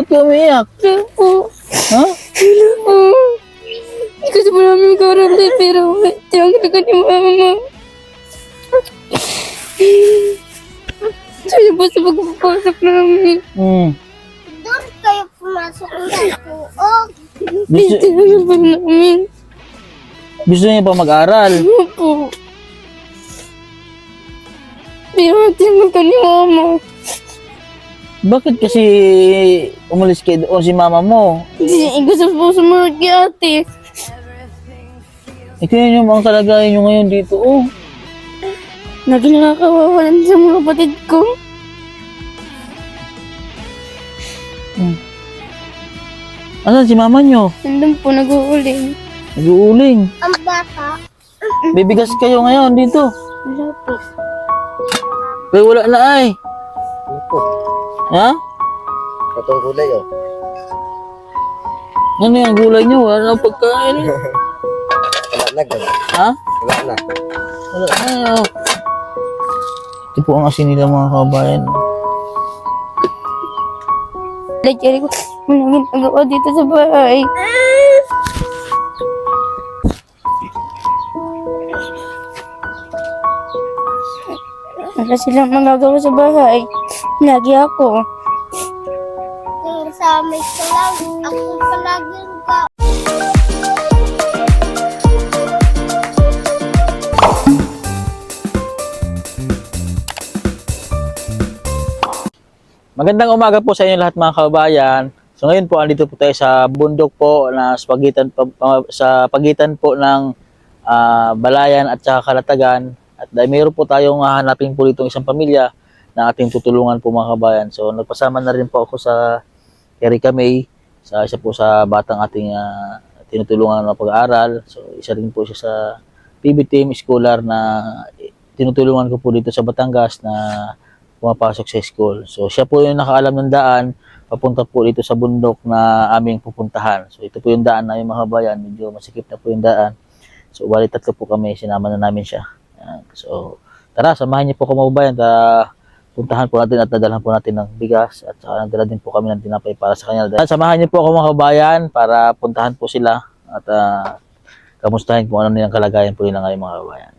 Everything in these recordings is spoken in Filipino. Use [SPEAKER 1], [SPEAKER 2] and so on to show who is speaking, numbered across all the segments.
[SPEAKER 1] Ba't ka umiiyak?
[SPEAKER 2] Wala po.
[SPEAKER 1] Ha?
[SPEAKER 2] Wala po. Gusto po namin mag-aral pero tiyang talaga ni mama. Sabi po sa pagpapasok namin.
[SPEAKER 3] Doon kayo pumasok ng tuog.
[SPEAKER 1] Gusto,
[SPEAKER 2] Talaga po namin.
[SPEAKER 1] gusto niya pa mag-aral.
[SPEAKER 2] Opo. Pero tiyang ka ni mama.
[SPEAKER 1] Bakit kasi umalis kayo doon si mama mo?
[SPEAKER 2] Hindi, gusto po sumunod kay ate.
[SPEAKER 1] Ito yun yung mga kalagayan nyo ngayon dito, oh.
[SPEAKER 2] Lagi nakakawawalan sa mga kapatid ko.
[SPEAKER 1] Asan si mama nyo?
[SPEAKER 2] Nandun po, nag-uuling.
[SPEAKER 1] Nag-uuling.
[SPEAKER 3] Ang bata.
[SPEAKER 1] Bibigas kayo ngayon dito.
[SPEAKER 2] Wala po.
[SPEAKER 1] Pero wala na ay.
[SPEAKER 4] Opo.
[SPEAKER 1] Ha?
[SPEAKER 4] Katong gulay, oh.
[SPEAKER 1] Ano yung gulay nyo? Wala na pagkain.
[SPEAKER 4] Wala na, gano'n.
[SPEAKER 1] Ha?
[SPEAKER 4] Wala na.
[SPEAKER 1] Wala na. Oh. Ito po ang asin nila mga kabayan.
[SPEAKER 2] Lagyan ko, walang ginagawa dito sa bahay. Wala silang magagawa sa bahay. Lagi ako.
[SPEAKER 3] Yung sa amin ko lang. Ako palagi ka.
[SPEAKER 1] Magandang umaga po sa inyo lahat mga kabayan. So ngayon po andito po tayo sa bundok po na sa pagitan po ng Balayan at saka Kalatagan. At dahil mayroon po tayong hahanapin po dito isang pamilya na ating tutulungan po mga kabayan. So nagpasama na rin po ako sa Erika May, sa isa po sa batang ating tinutulungan na pag-aaral. So isa rin po siya sa PB Team Scholar na tinutulungan ko po dito sa Batangas na pumapasok sa school. So siya po yung nakaalam ng daan papunta po dito sa bundok na aming pupuntahan. So ito po yung daan namin mga kabayan, medyo masikip na po yung daan. So bali tatlo po kami, sinama na namin siya. So tara, samahan niyo po mga kabayan, puntahan po natin at dadalhan po natin ng bigas at saka nagdala din po kami ng tinapay para sa kanya. Samahan niyo po ako mga kabayan para puntahan po sila at kamustahin kung ano yung kalagayan po nila ngayon mga kabayan.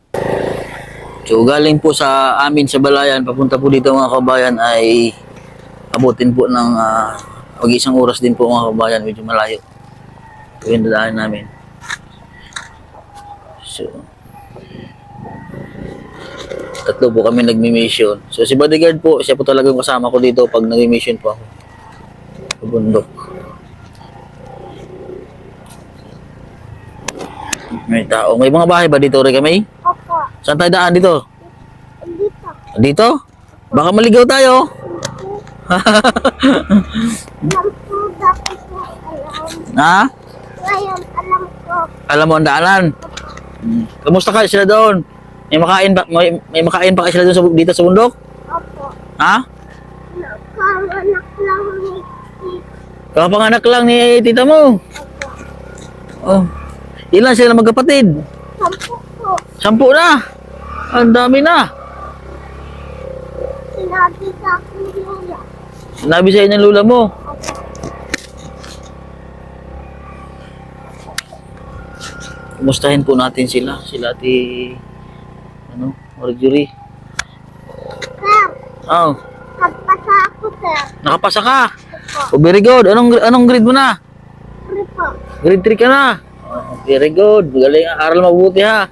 [SPEAKER 1] So galing po sa amin sa Balayan, papunta po dito mga kabayan ay abutin po ng mag-isang oras din po mga kabayan, medyo malayo. Ito yung dadaan namin. So, tatlo po kami nagmi-mission. So si bodyguard po, siya po talagang kasama ko dito pag nagmi-mission po ako. Sa bundok. May tao. May mga bahay ba dito rin kami?
[SPEAKER 3] Opo.
[SPEAKER 1] Saan tayo daan dito?
[SPEAKER 3] Dito.
[SPEAKER 1] Dito? Baka maligaw tayo.
[SPEAKER 3] Alam ko dapat ko alam.
[SPEAKER 1] Ha?
[SPEAKER 3] Ngayon alam ko.
[SPEAKER 1] Alam mo ang daanan? Kamusta kayo sila doon? May makain ba? May makain pa kayo sila doon dito sa bundok?
[SPEAKER 3] Opo.
[SPEAKER 1] Ha?
[SPEAKER 3] Nakawanak lang ni
[SPEAKER 1] Kapanganak lang ni tita mo. Oh. Ilan sila magkapatid?
[SPEAKER 3] Sampo ko.
[SPEAKER 1] 10 na. Ang dami na.
[SPEAKER 3] Sinabi sa akin ni Lola.
[SPEAKER 1] Sinabi sa inyo ng lula mo. Kumustahin po natin sila. Sila Marjorie.
[SPEAKER 3] Sir,
[SPEAKER 1] Oh,
[SPEAKER 3] nagpasa ako, sir.
[SPEAKER 1] nakapasa ka. Oh, very good. Anong grade mo na?
[SPEAKER 3] Ano po?
[SPEAKER 1] Grade 3 ka na. Oh, very good. Magaling, aral mabuti ha.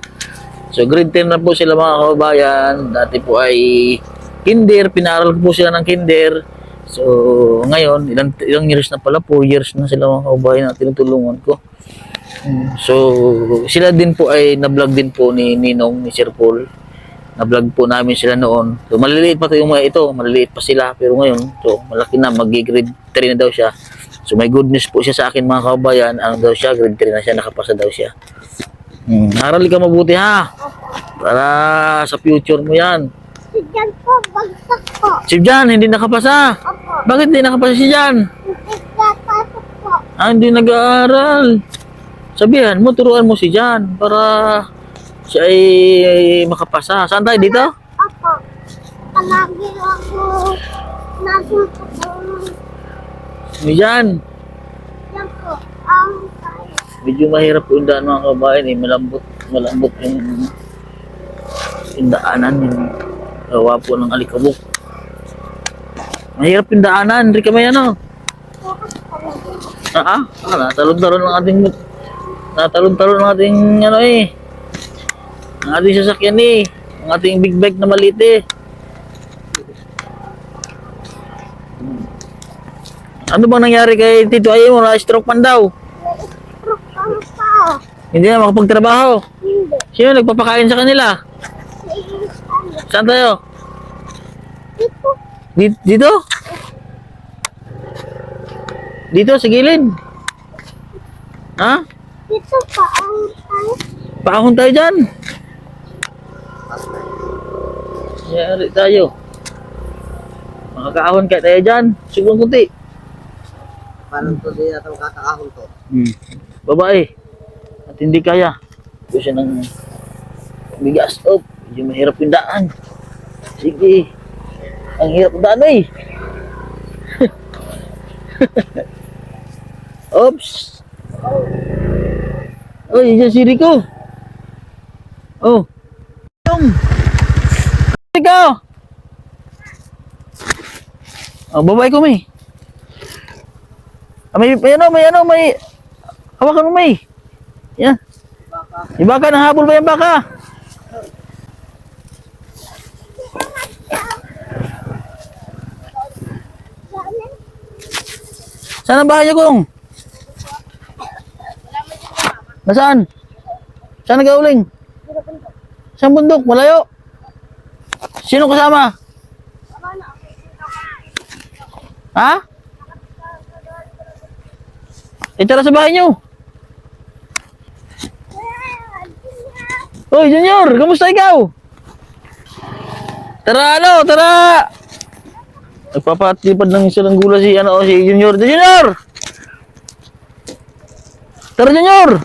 [SPEAKER 1] So grade 10 na po sila mga kababayan. Dati po ay kinder, pinaral ko po sila ng kinder. So ngayon, ilang years na pala, 4 years na sila mga kababayan na tinutulungan ko. So sila din po ay na-vlog din po ni Ninong, ni Sir Paul. Na-vlog po namin sila noon. So maliliit pa yung mga ito, maliliit pa sila. Pero ngayon, so malaki na, mag-grade 3 na daw siya. So may good news po siya sa akin mga kababayan. Ano daw siya, grade 3 na siya, nakapasa daw siya. Aral ka mabuti ha. Para sa future mo yan.
[SPEAKER 3] Si Jan po, bagsak po.
[SPEAKER 1] Si Jan, hindi nakapasa.
[SPEAKER 3] Opo.
[SPEAKER 1] Bakit hindi nakapasa si Jan?
[SPEAKER 3] Hindi kapasok po.
[SPEAKER 1] Hindi nag-aaral. Sabihan mo, turuan mo si Jan para siya ay makapasa. Saan tayo dito?
[SPEAKER 3] Opo. Palagi ako nandun po
[SPEAKER 1] Diyan.
[SPEAKER 3] Yan po. Ang tayo.
[SPEAKER 1] Medyo mahirap po yung daan mga kabayan eh. Malambot yung daanan. Yung gawa po ng alikabok. Mahirap yung daanan. Hindi kami ano. Natalon-talon ng ating ano eh. Ang ating sasakyan eh. Ang ating big bike na maliit eh. Ano bang nangyari kay Tito Aye mo? Na-stroke man daw.
[SPEAKER 3] Ang tao.
[SPEAKER 1] Hindi na makapagtrabaho.
[SPEAKER 3] Hindi.
[SPEAKER 1] Sino nagpapakain sa kanila? Saan tayo?
[SPEAKER 3] Dito.
[SPEAKER 1] Dito? Dito sa gilid. Ha?
[SPEAKER 3] Dito pa ang tayo.
[SPEAKER 1] Paahon tayo dyan. Yari tayo. Makakaahon kaya tayo dyan. Sigurong kunti.
[SPEAKER 4] Paano to siya itong kakakahon to?
[SPEAKER 1] Babae. At hindi kaya. Ito siya ng bigas. Oh, medyo mahirap yung daan. Sige. Ang hirap yung daan eh. Oops. Oh, yun si Rico. Oh. Rico. Oh, babae ko may. May hawakan mo may. Yan. Yung baka, nahabol ba yung baka? Saan ang bahay niyo, Kung? Nasaan? Saan nag-auling? Saan bundok? Malayo? Sino kasama? Ha? Tara sa bahay niyo. Hoy, Junior, kamusta ikaw? Tara! Nagpapatipad ng isa ng gula si Junior. Junior! Tara, Junior!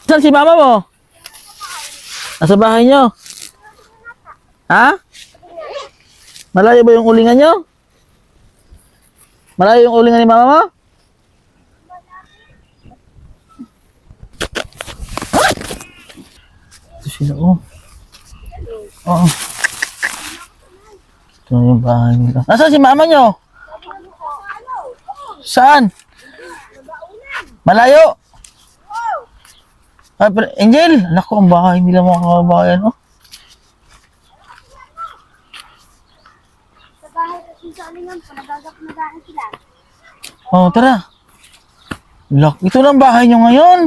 [SPEAKER 1] Saan si mama mo? Nasa bahay niyo? Ha? Malayo ba yung ulingan niyo? Malayo yung ulingan ni mama mo? Ito sila, oh. Oo. Ito na yung bahay nila. Nasaan si mama niyo? Saan? Malayo? Angel, naku, ang bahay nila mga kababayan, oh.
[SPEAKER 3] Sa bahay at sa alingan po, nagagap sila.
[SPEAKER 1] Oh, tara. Look, ito lang bahay nyo ngayon.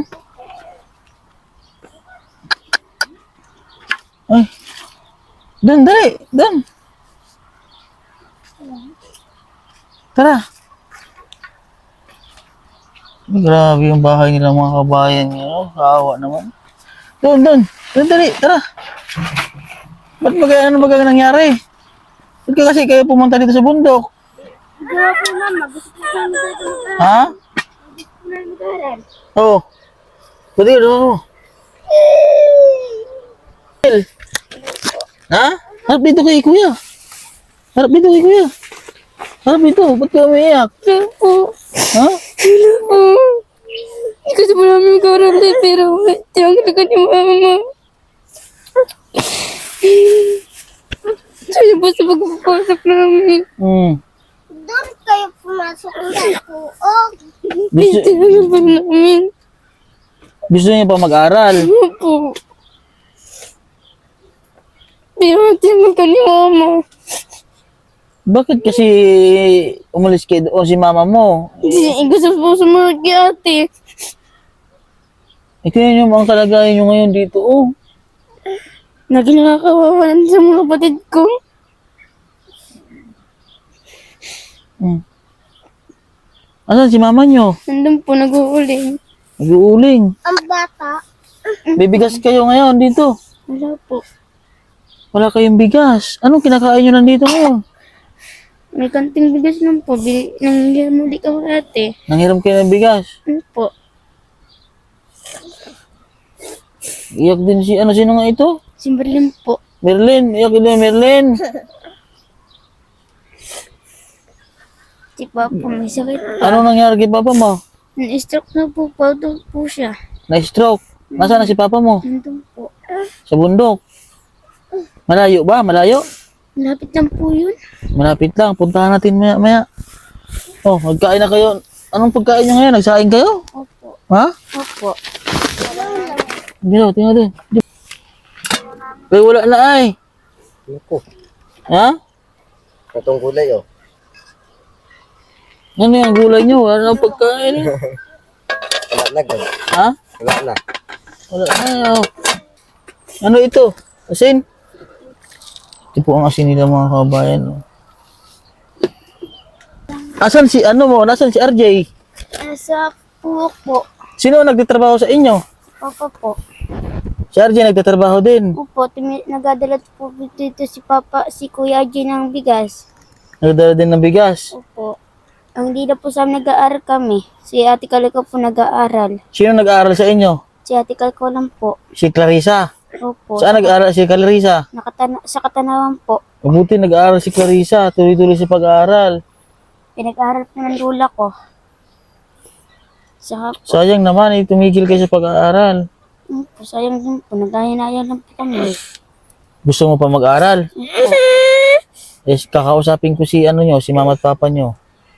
[SPEAKER 1] Ay. Doon, dali. Doon. Tara. Ay, grabe yung bahay nila mga kabayan nyo. Oh, kaawa naman. Doon. Doon, dali. Tara. Ba't ano ba nangyari? Ba't ka kasi kayo pumunta dito sa bundok?
[SPEAKER 3] Gawa po mama, gusto ko sa mga
[SPEAKER 1] Ha?
[SPEAKER 3] mag-aaral.
[SPEAKER 1] Oo. Pwede, ano? Ha? Harap dito kay kuya. Harap dito. Ba't ka umiiyak?
[SPEAKER 2] Wala po.
[SPEAKER 1] Ha?
[SPEAKER 2] Wala po. Gusto mo namin mag-aaral pero tiyang talaga ni mama. Siya po sa pagpapasok namin.
[SPEAKER 3] Doon kayo pumasok sa puog.
[SPEAKER 2] Tinagal pa namin.
[SPEAKER 1] Gusto niya pa mag-aral.
[SPEAKER 2] Ano po? Pero tinagal ka ni mama.
[SPEAKER 1] Bakit kasi umalis kayo doon si mama mo?
[SPEAKER 2] Gusto po sumunod kay ate.
[SPEAKER 1] Ikaw yun yung kalagayan nyo ngayon dito, oh.
[SPEAKER 2] Lagi nakakawawalan sa mga kapatid ko.
[SPEAKER 1] Asan si mama nyo?
[SPEAKER 2] Nandun po nag-uuling.
[SPEAKER 1] Nag-uuling.
[SPEAKER 3] Ang bata.
[SPEAKER 1] Bibigas kayo ngayon dito.
[SPEAKER 2] Wala po.
[SPEAKER 1] Wala kayong bigas. Anong kinakain nyo nandito ngayon?
[SPEAKER 2] May kanting bigas lang po. Nangyayon muli ka ate.
[SPEAKER 1] Nanghiram kayo ng bigas.
[SPEAKER 2] Ano po?
[SPEAKER 1] Iyak din si, sino nga ito?
[SPEAKER 2] Si Berlin po.
[SPEAKER 1] Merlin, iyak din Merlin.
[SPEAKER 2] Si Papa may sakit pa.
[SPEAKER 1] Anong nangyari kay papa mo?
[SPEAKER 2] Na-stroke na po. Pauto po siya.
[SPEAKER 1] Na-stroke. Nasaan na si papa mo?
[SPEAKER 2] Nandun po.
[SPEAKER 1] Sa bundok. Malayo ba? Malayo?
[SPEAKER 2] Lapit lang po yun.
[SPEAKER 1] Malapit lang. Puntahan natin maya maya. Oh, magkain na kayo. Anong pagkain nyo ngayon? Nagsaing kayo?
[SPEAKER 2] Opo.
[SPEAKER 1] Ha?
[SPEAKER 2] Opo.
[SPEAKER 1] Tingnan, tingnan din. Ay, wala na ay.
[SPEAKER 4] Naku,
[SPEAKER 1] Ha?
[SPEAKER 4] itong gulay oh.
[SPEAKER 1] Ano yung gulay nyo? Wala na pagkain.
[SPEAKER 4] Wala na gan.
[SPEAKER 1] Ha?
[SPEAKER 4] Wala na.
[SPEAKER 1] Wala na. Oh. Ano ito? Asin? Ito po ang asin nila mga kabayan. Oh. Asan si Nasaan si RJ?
[SPEAKER 2] Sa puwak po.
[SPEAKER 1] Sino ang nagtatrabaho sa inyo?
[SPEAKER 2] Papa po.
[SPEAKER 1] Si RJ nagtatrabaho din.
[SPEAKER 2] Opo, nagdadala po dito si Papa, si Kuya J ng bigas.
[SPEAKER 1] Nagdala din ng bigas.
[SPEAKER 2] Opo. Ang di na po sa amin nag-aaral kami. Si Ate Kaliko po nag-aaral.
[SPEAKER 1] Sino nag-aaral sa inyo?
[SPEAKER 2] Si Ate Kaliko lang po.
[SPEAKER 1] Si Clarissa.
[SPEAKER 2] Opo.
[SPEAKER 1] Saan nag-aaral si Clarissa?
[SPEAKER 2] Sa Katanawan po.
[SPEAKER 1] Mabuti nag-aaral si Clarissa. Tuloy-tuloy sa pag-aaral.
[SPEAKER 2] Pinag-aaral po ng lula ko. Saka po,
[SPEAKER 1] Sayang naman, tumigil kayo sa pag-aaral.
[SPEAKER 2] opo, sayang din po. Naghahinayang lang po kami.
[SPEAKER 1] Gusto mo pa mag-aaral?
[SPEAKER 2] Opo.
[SPEAKER 1] Eh, kakausapin ko si si mama at papa nyo.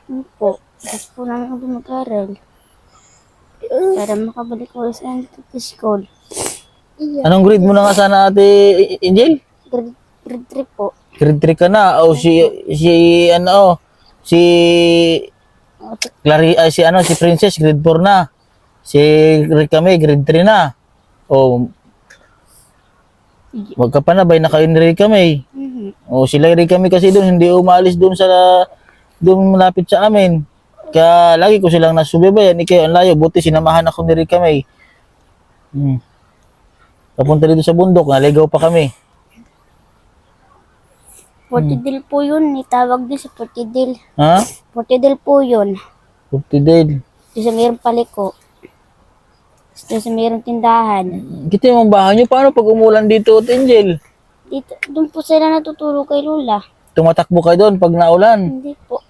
[SPEAKER 2] Opo. Gusto po namin ako mag-aaral. Para makabalik ko sa school.
[SPEAKER 1] Anong grade mo na nga sana, Ate Angel?
[SPEAKER 2] Grade 3 po.
[SPEAKER 1] Grade 3 ka na. O si si Princess, grade 4 na. Si Ricame, grade 3 na. O, magkapanabay na kayo ni Ricame.
[SPEAKER 2] Mhm.
[SPEAKER 1] O, sila Ricame kasi doon, hindi umalis doon doon malapit sa amin. Kaya lagi ko silang nasubaybayan. Ikaw, ang layo. Buti sinamahan ako ni Ricame. Papunta dito sa bundok, naligaw pa kami.
[SPEAKER 2] Portidil po yun. Itawag din sa Portidil.
[SPEAKER 1] Ha?
[SPEAKER 2] Portidil po yun.
[SPEAKER 1] Uptidale.
[SPEAKER 2] Doon sa mayroong paliko. Doon sa mayroong tindahan.
[SPEAKER 1] Kita yung bahay nyo. Paano pag umulan dito, Ate Angel?
[SPEAKER 2] Dito, doon po sila natutulog kay Lola.
[SPEAKER 1] Tumatakbo kayo doon pag naulan.
[SPEAKER 2] Hindi po.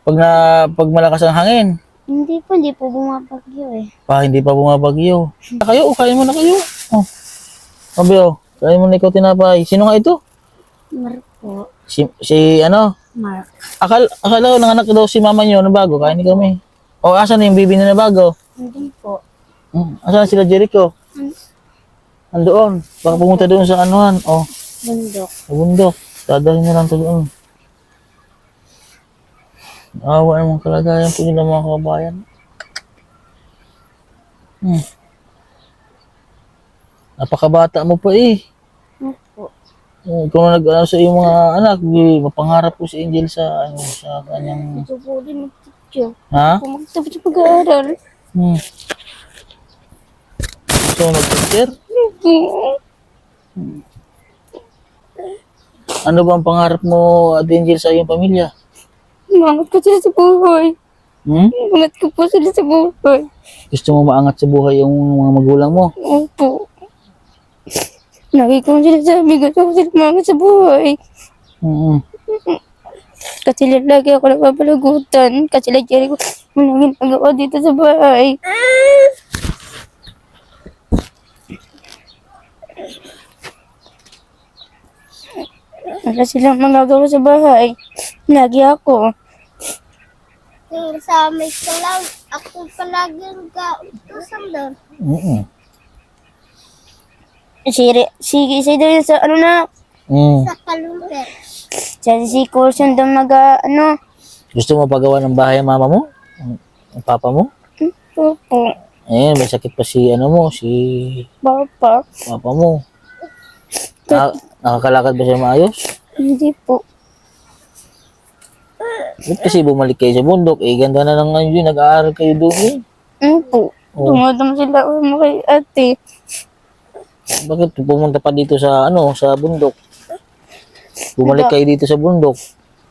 [SPEAKER 1] Pag malakas ang hangin.
[SPEAKER 2] Hindi po bumabagyo eh.
[SPEAKER 1] Hindi pa bumabagyo. Kayo, kain mo na kayo. Oh. Sabi kain mo na ikaw tinapay. Sino nga ito?
[SPEAKER 2] Mark po.
[SPEAKER 1] Mark.
[SPEAKER 2] Mark.
[SPEAKER 1] Akala ko nanganak daw si mama nyo na bago. Kain ni kami. O, asan na yung bibi na bago?
[SPEAKER 2] Hindi po.
[SPEAKER 1] Asan sila Jericho? Andoon. Baka pumunta doon sa anuhan. O,
[SPEAKER 2] Bundok.
[SPEAKER 1] sa bundok. Dadalhin na lang to doon. Awa naman kalagayan po nila mga kabayan. Napakabata mo pa eh.
[SPEAKER 2] Opo.
[SPEAKER 1] Kung sa iyong mga anak, mapangarap po si Angel sa kanyang...
[SPEAKER 2] Ito po din mag-teacher.
[SPEAKER 1] Ha?
[SPEAKER 2] Kung magtapos sa pag-aaral.
[SPEAKER 1] Gusto mo mag-teacher? Ano ba ang pangarap mo, Ate Angel, sa iyong pamilya?
[SPEAKER 2] Umangat ko sila sa buhay. Umangat ko po sila sa buhay.
[SPEAKER 1] Gusto mo maangat sa buhay yung mga magulang mo?
[SPEAKER 2] Opo. Lagi ko sila sabi, gusto ko sila umangat sa buhay. Kasi lagi ako napapalagutan. Kasi lagi ko walang ginagawa dito sa bahay. Wala silang magagawa sa bahay. Lagi ako.
[SPEAKER 3] Yung sa amin ko lang, ako palaging kautusan doon.
[SPEAKER 2] Si daw sa ano na.
[SPEAKER 3] Sa kalumpit.
[SPEAKER 2] Si Coulson daw
[SPEAKER 1] Gusto mo pagawa ng bahay ang mama mo? Ang papa mo?
[SPEAKER 2] Opo.
[SPEAKER 1] Eh, may sakit pa si
[SPEAKER 2] Papa.
[SPEAKER 1] papa mo. Nakakalakad ba siya maayos?
[SPEAKER 2] Hindi po.
[SPEAKER 1] Ba't kasi bumalik kayo sa bundok? Eh, ganda na lang ngayon yun. Nag-aaral kayo doon eh.
[SPEAKER 2] Opo. Dumadam sila kay ate.
[SPEAKER 1] Bakit pumunta pa dito sa bundok? Bumalik kayo dito sa bundok.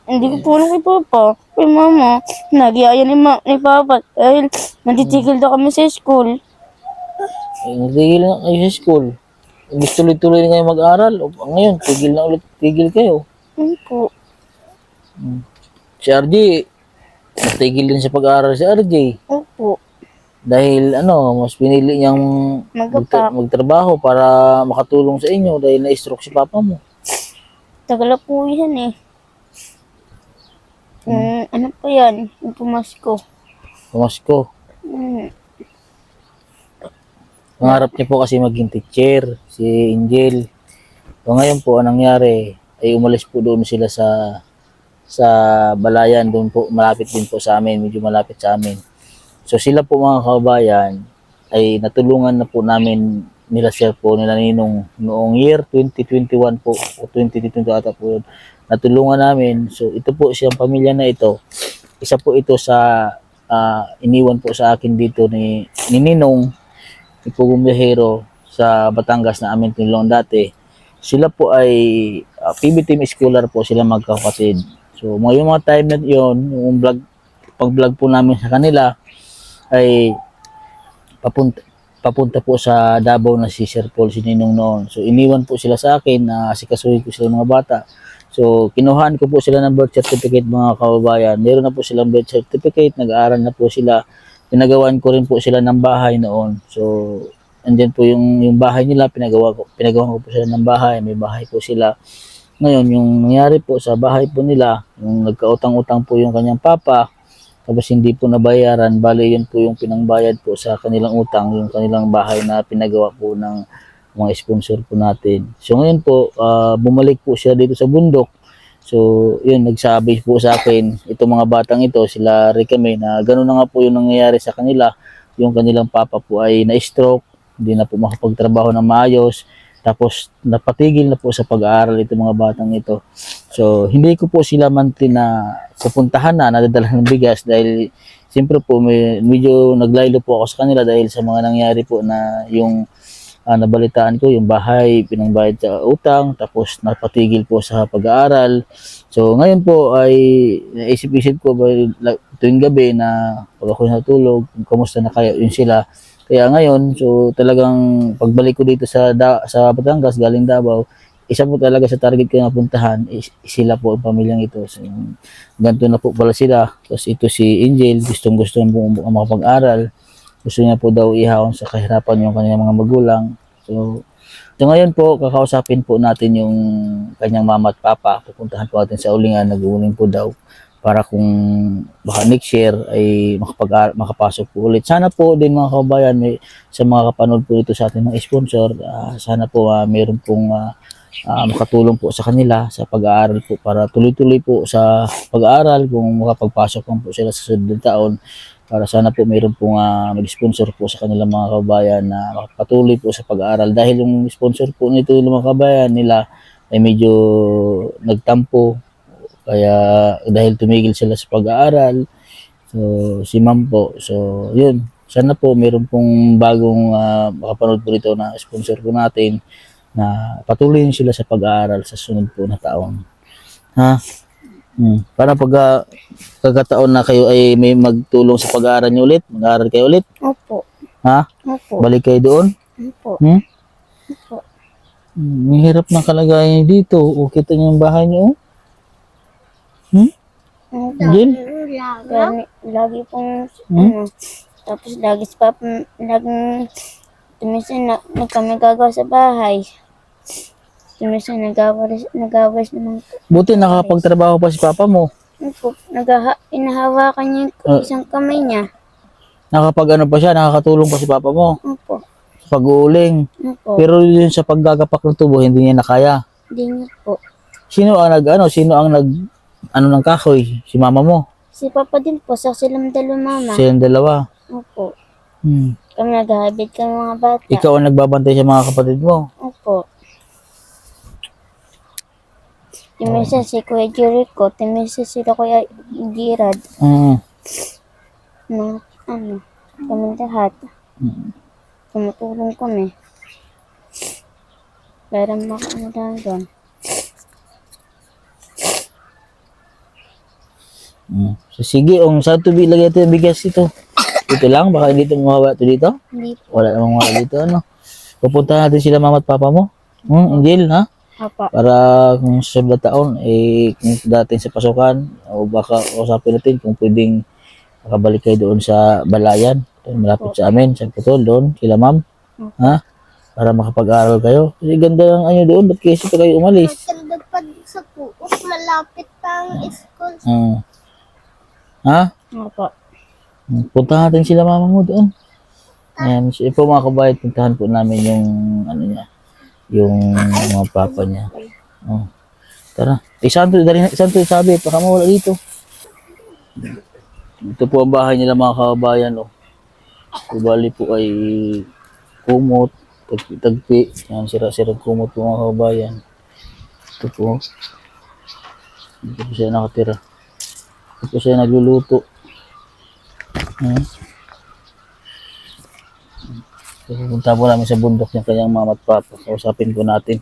[SPEAKER 2] Hindi ko po alam kay Papa. Kay Mama, nagyaya ni Papa. Dahil natitigil daw kami sa school.
[SPEAKER 1] Nagtigil na kayo sa school. Gusto tuloy-tuloy na kayo mag-aral. O, ngayon, tigil kayo.
[SPEAKER 2] Ano po?
[SPEAKER 1] Si RJ, natigil din sa pag-aaral si RJ.
[SPEAKER 2] Opo.
[SPEAKER 1] Dahil mas pinili niyang
[SPEAKER 2] Magapak.
[SPEAKER 1] magtrabaho para makatulong sa inyo dahil na-stroke si papa mo.
[SPEAKER 2] Tagal na po yan eh. Ano pa yan? Yung pumasko.
[SPEAKER 1] Pamasko.
[SPEAKER 2] Hmm.
[SPEAKER 1] Pangarap niya po kasi maging teacher, si Angel. So ngayon po, anong nangyari, ay umalis po doon sila sa Balayan, doon po, malapit din po sa amin, medyo malapit sa amin. So sila po mga kababayan, ay natulungan na po namin nila sir po, nila Ninong noong year 2021 po, o 2022 ata po yun. Natulungan namin. So ito po siyang pamilya na ito. Isa po ito sa iniwan po sa akin dito ni Ninong, ni Pugong Biyahero sa Batangas na amin tinulungan dati. Sila po ay PB team scholar po, sila magkapatid. So yung mga time na yun, yung pag-vlog po namin sa kanila, ay papunta po sa Davao na si Sir Paul, si Ninong noon. So iniwan po sila sa akin na asikasuhin ko sila mga bata. So kinuhaan ko po sila ng birth certificate mga kababayan. Meron na po silang birth certificate, nag-aaral na po sila. Pinagawan ko rin po sila ng bahay noon. So andyan po yung bahay nila, pinagawa ko po sila ng bahay, may bahay po sila. Ngayon, yung nangyari po sa bahay po nila, yung nagkautang-utang po yung kanyang papa, tapos hindi po nabayaran, bali yun po yung pinangbayad po sa kanilang utang, yung kanilang bahay na pinagawa po ng mga sponsor po natin. So ngayon po, bumalik po siya dito sa bundok. So yun, nagsabi po sa akin, itong mga batang ito, sila Ricame, na gano'n na nga po yung nangyayari sa kanila. Yung kanilang papa po ay na-stroke, hindi na po makapagtrabaho ng maayos. Tapos napatigil na po sa pag-aaral itong mga batang ito. So hindi ko po sila monthly na pupuntahan na nadadala ng bigas dahil siyempre po medyo naglaylo po ako sa kanila dahil sa mga nangyari po na yung nabalitaan ko, yung bahay pinangbayad sa utang, tapos napatigil po sa pag-aaral. So ngayon po ay naisip-isip ko tuwing gabi na pag ako natulog, kumusta na kaya yun sila. Kaya ngayon, so talagang pagbalik ko dito sa Batangas, galing Davao, isa po talaga sa target ko na puntahan, sila po ang pamilyang ito. So, ganito na po pala sila. Tapos ito si Angel, gustong-gusto po makapag-aral. Gusto niya po daw ihawon sa kahirapan yung kanyang mga magulang. So ngayon po, kakausapin po natin yung kanyang mama at papa. Pupuntahan po natin sa ulingan, nag-uuling po daw para kung baka next year ay makapasok po ulit. Sana po din mga kabayan, sa mga kapanood po ito sa ating mga sponsor, sana po mayroon pong makatulong po sa kanila sa pag-aaral po para tuloy-tuloy po sa pag-aaral kung makapagpasok po sila sa susunod na taon, para sana po mayroon pong mag-sponsor po sa kanilang mga kabayan na makapatuloy po sa pag-aaral dahil yung sponsor po nito yung mga kabayan nila ay medyo nagtampo. Kaya dahil tumigil sila sa pag-aaral, so si ma'am po, so yun, sana po meron pong bagong makapanood po rito na sponsor po natin na patuloy sila sa pag-aaral sa sunod po na taon. Ha? Para pag kagataon na kayo ay may magtulong sa pag-aaral niyo ulit, mag-aaral kayo ulit,
[SPEAKER 2] Opo.
[SPEAKER 1] ha?
[SPEAKER 2] Opo.
[SPEAKER 1] Balik kayo doon?
[SPEAKER 2] Opo. Opo.
[SPEAKER 1] Ang hirap ng kalagayan niyo dito. O, kita niyo yung bahay niyo? Angel?
[SPEAKER 2] Lagi pong, tapos lagi laging, tumisan na kami gagawa sa bahay. Tumisan nagawas naman.
[SPEAKER 1] Buti nakakapagtrabaho pa si papa mo.
[SPEAKER 2] Opo, inahawakan niya yung isang kamay niya.
[SPEAKER 1] Nakakapag pa siya, nakakatulong pa si papa mo
[SPEAKER 2] Opo.
[SPEAKER 1] sa pag-uuling.
[SPEAKER 2] Opo.
[SPEAKER 1] Pero yun sa paggagapak ng tubo, hindi niya nakaya.
[SPEAKER 2] Hindi niya po.
[SPEAKER 1] Sino ang ng kahoy? Si mama mo?
[SPEAKER 2] Si Papa din po, sa silang dalawa mama.
[SPEAKER 1] Silang dalawa.
[SPEAKER 2] Opo.
[SPEAKER 1] Hmm.
[SPEAKER 2] Kami naghahabit kami mga bata.
[SPEAKER 1] Ikaw ang nagbabantay sa mga kapatid mo.
[SPEAKER 2] Opo. Timisa si Kuya Jericho, timisa sila Kuya Girad. Kami lahat. Tumutulong kami. Para makaano lang doon.
[SPEAKER 1] So, sige, saan to lagay ito yung bigas ito? Dito lang, baka hindi ito mawala ito dito?
[SPEAKER 2] Hindi po.
[SPEAKER 1] Wala namang mawala dito, ano? Pupunta natin sila mama at papa mo. Angel, ha?
[SPEAKER 2] Opo.
[SPEAKER 1] Para kung sa susunod na taon, kung dating sa pasukan, o baka usapin natin kung pwedeng makabalik kayo doon sa Balayan. Doon, malapit sa amin, sa Putol, doon, kila ma'am. Ha? Para makapag-aral kayo. Kasi ganda lang ano doon, ba't kasi pa kayo umalis?
[SPEAKER 3] Maganda pa sa puot, malapit pa ang school.
[SPEAKER 1] Ha?
[SPEAKER 2] Opo.
[SPEAKER 1] Puntahan natin sila mama mo doon. Ayan, so, po mga kabayan, puntahan po namin yung ano niya, yung mga papa niya. Oh. Tara. Santo, sabi, baka mawala dito. Ito po ang bahay nila mga kabayan. Oh. Bali po ay kumot, tagpi. Yan, sira-sirang kumot po mga kabayan. Ito po. Dito po siya nakatira. Ito po siya nagluluto. Pupunta po namin sa bundok ng kanyang mama at papa. Kausapin po natin.